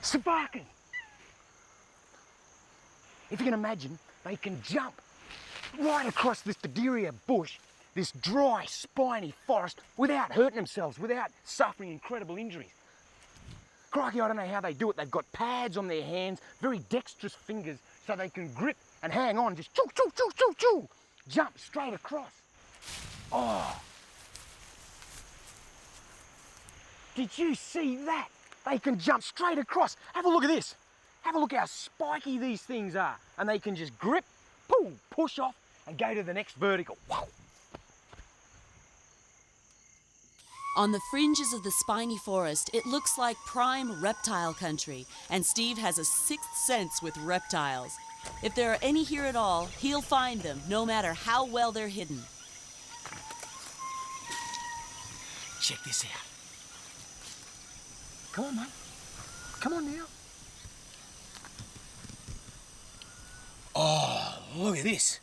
Sparking! If you can imagine, they can jump right across this Didiria bush, this dry, spiny forest, without hurting themselves, without suffering incredible injuries. Crikey, I don't know how they do it. They've got pads on their hands, very dexterous fingers, so they can grip and hang on, just choo, choo, choo, choo, choo, jump straight across. Oh! Did you see that? They can jump straight across. Have a look at this. Have a look how spiky these things are. And they can just grip, pull, push off, and go to the next vertical. Wow. On the fringes of the spiny forest, it looks like prime reptile country, and Steve has a sixth sense with reptiles. If there are any here at all, he'll find them, no matter how well they're hidden. Check this out. Come on, mate. Come on now. Oh, look at this.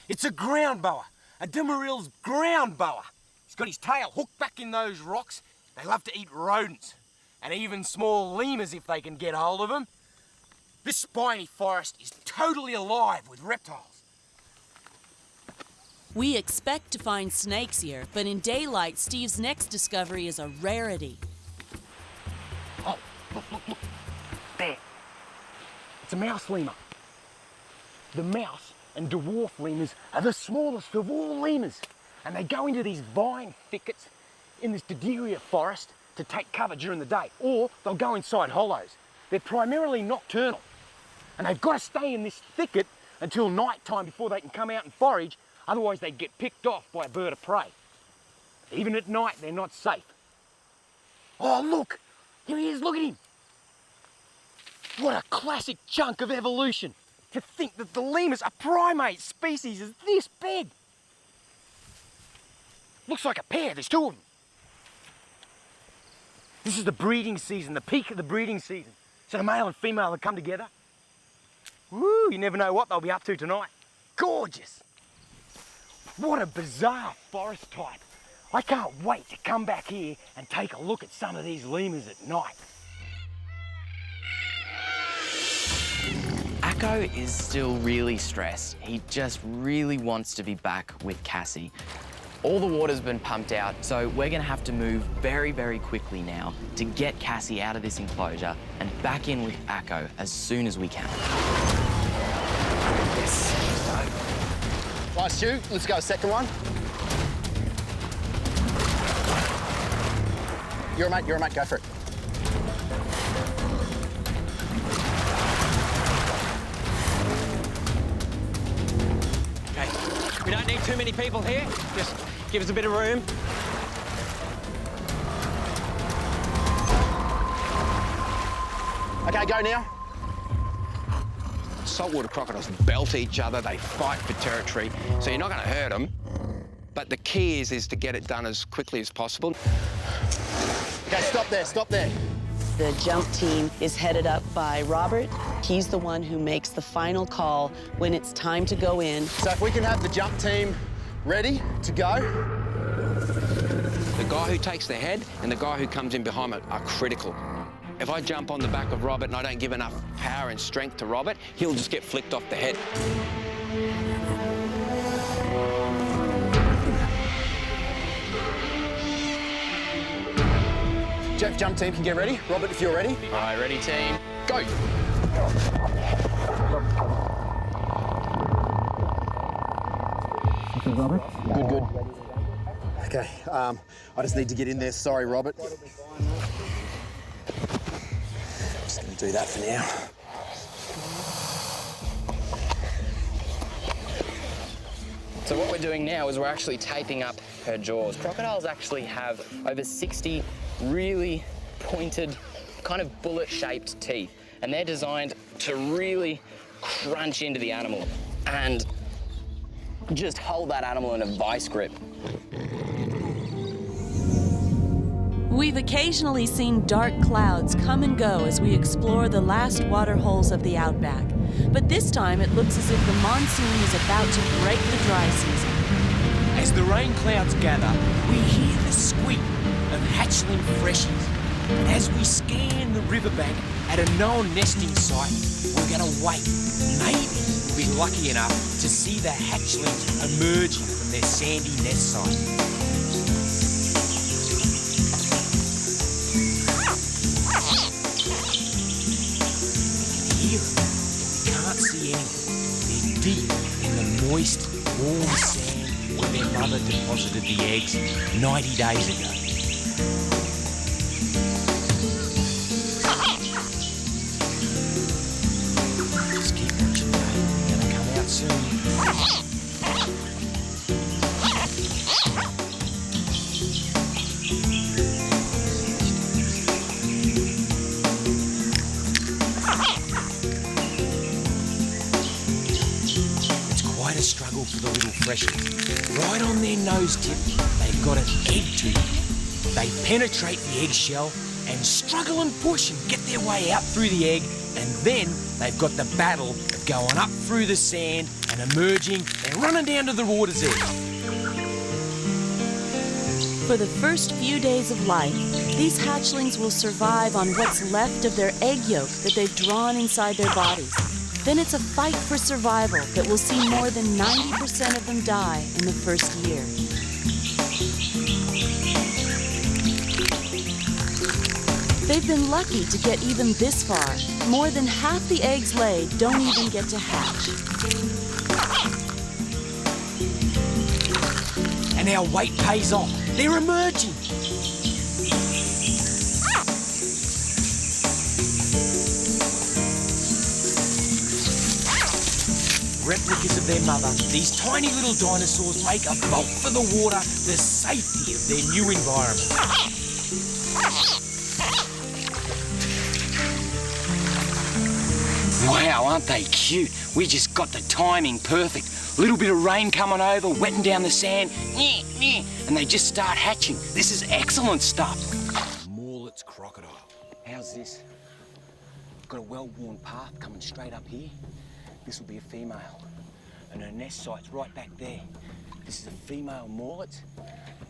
It's a ground boa, a Demeryl's ground boa. He's got his tail hooked back in those rocks. They love to eat rodents, and even small lemurs if they can get hold of them. This spiny forest is totally alive with reptiles. We expect to find snakes here, but in daylight, Steve's next discovery is a rarity. Oh, look. There. It's a mouse lemur. The mouse and dwarf lemurs are the smallest of all lemurs. And they go into these vine thickets in this Didiria forest to take cover during the day, or they'll go inside hollows. They're primarily nocturnal, and they've got to stay in this thicket until night time before they can come out and forage, otherwise they get picked off by a bird of prey. Even at night, they're not safe. Oh, look! Here he is, look at him! What a classic chunk of evolution! To think that the lemurs, a primate species, is this big! Looks like a pair, there's two of them. This is the breeding season, the peak of the breeding season. So the male and female have come together. Woo, you never know what they'll be up to tonight. Gorgeous! What a bizarre forest type. I can't wait to come back here and take a look at some of these lemurs at night. Akko is still really stressed. He just really wants to be back with Cassie. All the water's been pumped out, so we're gonna have to move very, very quickly now to get Cassie out of this enclosure and back in with Akko as soon as we can. Yes. Right, Stu, let's go second one. You're a mate, go for it. Okay, we don't need too many people here. Just give us a bit of room. Okay, go now. Saltwater crocodiles belt each other, they fight for territory, so you're not going to hurt them. But the key is to get it done as quickly as possible. Okay, stop there. The jump team is headed up by Robert. He's the one who makes the final call when it's time to go in. So if we can have the jump team ready to go. The guy who takes the head and the guy who comes in behind it are critical. If I jump on the back of Robert and I don't give enough power and strength to Robert, he'll just get flicked off the head. Jeff, jump team can get ready. Robert, if you're ready. All right, ready, team? Go. Robert? Good. Okay, I just need to get in there. Sorry, Robert. Just gonna do that for now. So what we're doing now is we're actually taping up her jaws. Crocodiles actually have over 60 really pointed, kind of bullet-shaped teeth, and they're designed to really crunch into the animal and just hold that animal in a vice grip. We've occasionally seen dark clouds come and go as we explore the last water holes of the outback. But this time it looks as if the monsoon is about to break the dry season. As the rain clouds gather, we hear the squeak of hatchling freshies. And as we scan the riverbank at a known nesting site, we're going to wait. Maybe we'll be lucky enough to see the hatchlings emerging from their sandy nest site. Can't see anything. They're deep in the moist, warm sand where their mother deposited the eggs 90 days ago. Just keep watching, mate. They're gonna come out soon. A struggle for the little freshets. Right on their nose tip, they've got an egg tooth. They penetrate the eggshell and struggle and push and get their way out through the egg, and then they've got the battle of going up through the sand and emerging and running down to the water's edge. For the first few days of life, these hatchlings will survive on what's left of their egg yolk that they've drawn inside their bodies. Then it's a fight for survival that will see more than 90% of them die in the first year. They've been lucky to get even this far. More than half the eggs laid don't even get to hatch. And our wait pays off. They're emerging. Replicas of their mother, these tiny little dinosaurs make a bolt for the water, the safety of their new environment. Wow, aren't they cute? We just got the timing perfect. Little bit of rain coming over, wetting down the sand, and they just start hatching. This is excellent stuff. Morlet's crocodile. How's this? Got a well-worn path coming straight up here. This will be a female, and her nest site's right back there. This is a female Morlet.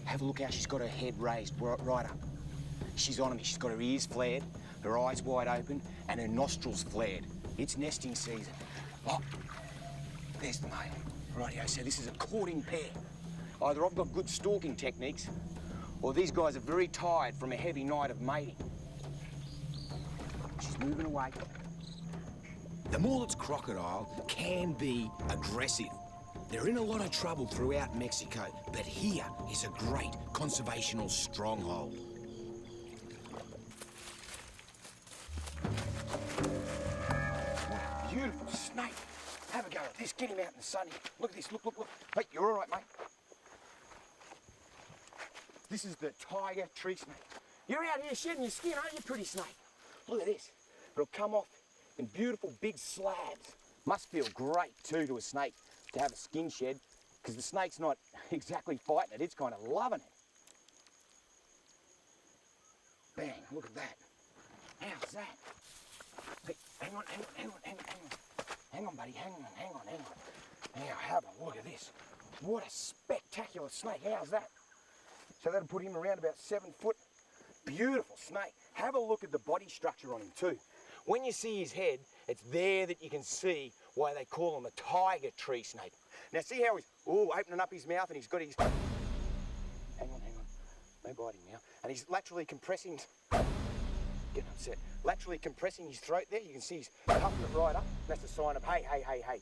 Have a look how she's got her head raised right up. She's on me. She's got her ears flared, her eyes wide open, and her nostrils flared. It's nesting season. Oh, there's the male. Rightio, so this is a courting pair. Either I've got good stalking techniques, or these guys are very tired from a heavy night of mating. She's moving away. The Morlet's crocodile can be aggressive. They're in a lot of trouble throughout Mexico, but here is a great conservational stronghold. Beautiful snake. Have a go at this. Get him out in the sun here. Look at this. Look, look, look. Hey, you're all right, mate. This is the tiger tree snake. You're out here shedding your skin, aren't you, pretty snake? Look at this. It'll come off in beautiful big slabs. Must feel great too to a snake to have a skin shed, because the snake's not exactly fighting it, it's kind of loving it. Bang, look at that. How's that? Hey, hang on, hang on, hang on, hang on, hang on. Hang on, buddy, hang on, hang on, hang on. Now have a look at this. What a spectacular snake, how's that? So that'll put him around about 7 foot. Beautiful snake. Have a look at the body structure on him too. When you see his head, it's there that you can see why they call him a tiger tree snake. Now see how he's opening up his mouth and he's got his... Hang on, hang on. No biting now. And he's laterally compressing... Getting upset. Laterally compressing his throat there. You can see he's puffing it right up. That's a sign of, hey, hey, hey, hey.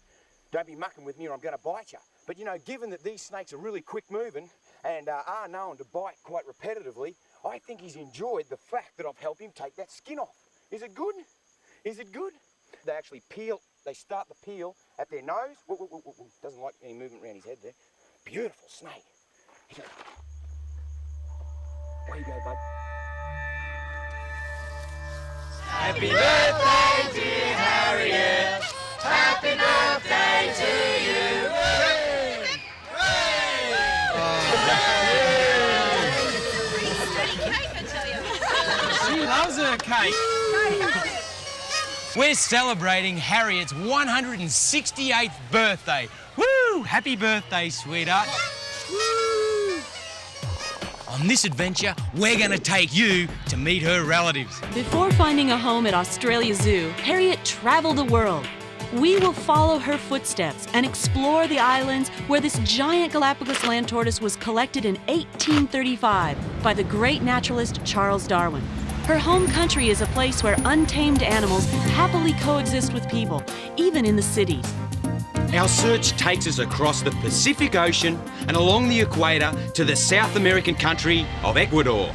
Don't be mucking with me or I'm going to bite you. But you know, given that these snakes are really quick moving and are known to bite quite repetitively, I think he's enjoyed the fact that I've helped him take that skin off. Is it good? Is it good? They actually peel, they start the peel at their nose. Whoa, whoa, whoa, whoa. Doesn't like any movement around his head there. Beautiful snake. There you go, bud. Happy birthday, dear Harriet. Happy birthday to you. Hooray! Hooray! She loves her cake. We're celebrating Harriet's 168th birthday. Woo! Happy birthday, sweetheart. Woo! On this adventure, we're going to take you to meet her relatives. Before finding a home at Australia Zoo, Harriet traveled the world. We will follow her footsteps and explore the islands where this giant Galapagos land tortoise was collected in 1835 by the great naturalist Charles Darwin. Her home country is a place where untamed animals happily coexist with people, even in the cities. Our search takes us across the Pacific Ocean and along the equator to the South American country of Ecuador.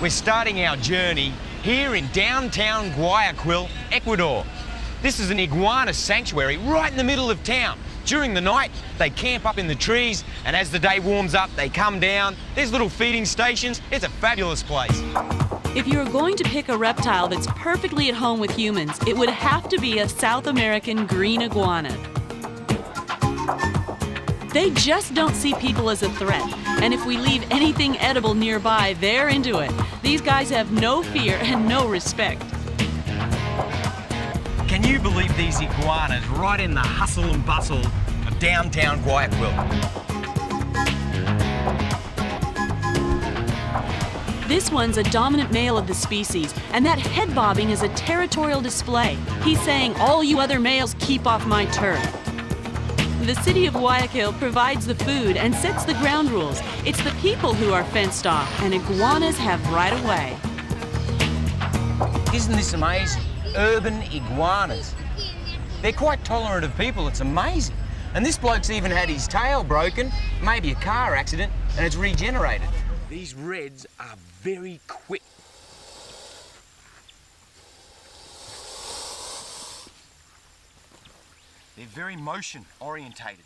We're starting our journey here in downtown Guayaquil, Ecuador. This is an iguana sanctuary right in the middle of town. During the night, they camp up in the trees, and as the day warms up, they come down. There's little feeding stations. It's a fabulous place. If you are going to pick a reptile that's perfectly at home with humans, it would have to be a South American green iguana. They just don't see people as a threat, and if we leave anything edible nearby, they're into it. These guys have no fear and no respect. Can you believe these iguanas right in the hustle and bustle of downtown Guayaquil? This one's a dominant male of the species, and that head bobbing is a territorial display. He's saying, all you other males keep off my turf. The city of Guayaquil provides the food and sets the ground rules. It's the people who are fenced off, and iguanas have right of way. Isn't this amazing? Urban iguanas. They're quite tolerant of people, it's amazing. And this bloke's even had his tail broken, maybe a car accident, and it's regenerated. These reds are very quick. They're very motion orientated.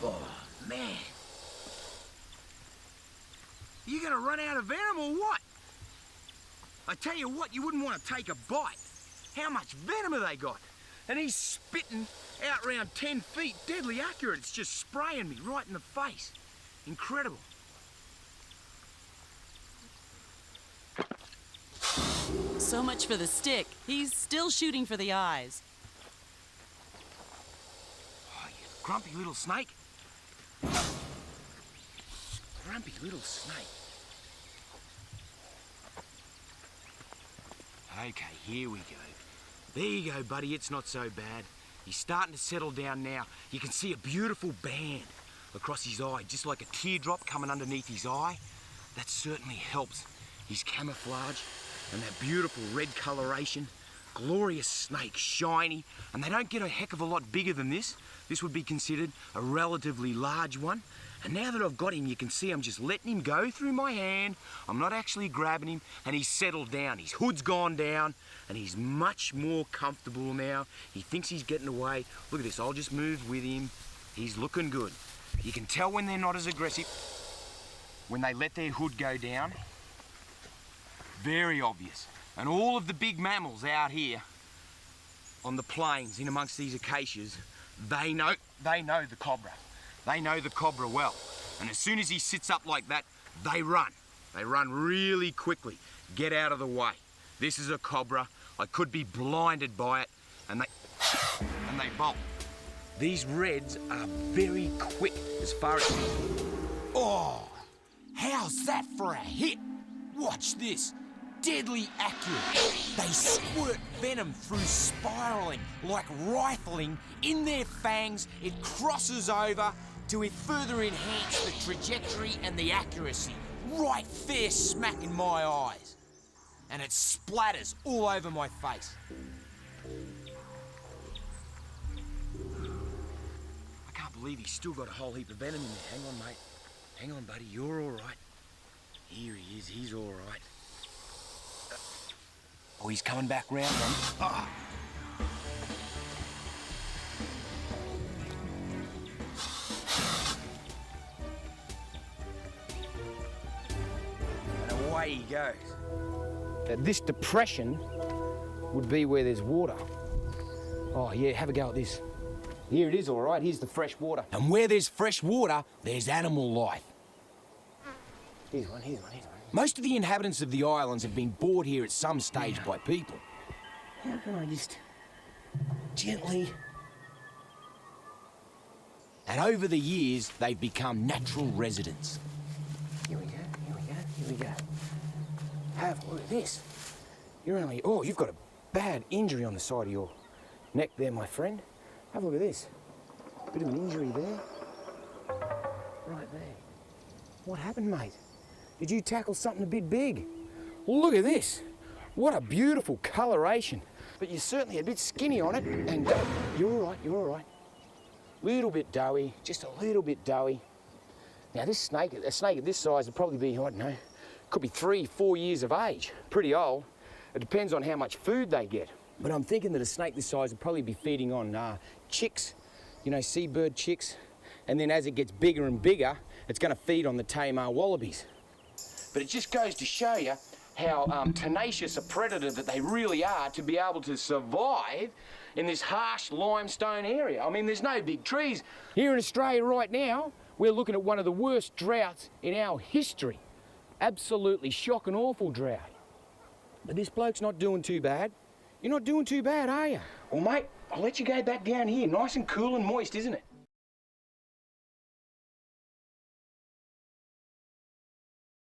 Oh, man. You gonna run out of venom or what? I tell you what, you wouldn't want to take a bite. How much venom have they got? And he's spitting out around 10 feet, deadly accurate. It's just spraying me right in the face. Incredible. So much for the stick. He's still shooting for the eyes. Oh, you grumpy little snake. Grumpy little snake. Okay, here we go. There you go, buddy. It's not so bad. He's starting to settle down now. You can see a beautiful band across his eye, just like a teardrop coming underneath his eye. That certainly helps his camouflage and that beautiful red coloration. Glorious snake, shiny, and they don't get a heck of a lot bigger than this. This would be considered a relatively large one. And now that I've got him, you can see I'm just letting him go through my hand. I'm not actually grabbing him, and he's settled down. His hood's gone down, and he's much more comfortable now. He thinks he's getting away. Look at this, I'll just move with him. He's looking good. You can tell when they're not as aggressive, when they let their hood go down. Very obvious. And all of the big mammals out here on the plains in amongst these acacias, they know the cobra. They know the cobra well. And as soon as he sits up like that, they run. They run really quickly. Get out of the way. This is a cobra. I could be blinded by it, and they bolt. These reds are very quick as far as... Oh, how's that for a hit? Watch this. Deadly accurate. They squirt venom through spiraling, like rifling. In their fangs, it crosses over to further enhance the trajectory and the accuracy. Right fair smack in my eyes. And it splatters all over my face. I can't believe he's still got a whole heap of venom in there. Hang on, mate. Hang on, buddy. You're all right. Here he is. He's all right. Oh, he's coming back round on. Ah. And away he goes. Now, this depression would be where there's water. Oh, yeah, have a go at this. Here it is, all right. Here's the fresh water. And where there's fresh water, there's animal life. Here's one, here's one, here's one. Most of the inhabitants of the islands have been brought here at some stage by people. How can I just gently... And over the years, they've become natural residents. Here we go, here we go, here we go. Have a look at this. You're only... Oh, you've got a bad injury on the side of your neck there, my friend. Have a look at this. Bit of an injury there. Right there. What happened, mate? Did you tackle something a bit big? Well, look at this. What a beautiful coloration. But you're certainly a bit skinny on it, and you're all right, you're all right. Little bit doughy, just a little bit doughy. Now this snake, a snake of this size would probably be, I don't know, could be 3, 4 years of age. Pretty old. It depends on how much food they get. But I'm thinking that a snake this size would probably be feeding on chicks, you know, seabird chicks. And then as it gets bigger and bigger, it's going to feed on the tame wallabies. But it just goes to show you how tenacious a predator that they really are to be able to survive in this harsh limestone area. I mean, there's no big trees. Here in Australia right now, we're looking at one of the worst droughts in our history. Absolutely shock and awful drought. But this bloke's not doing too bad. You're not doing too bad, are you? Well, mate, I'll let you go back down here. Nice and cool and moist, isn't it?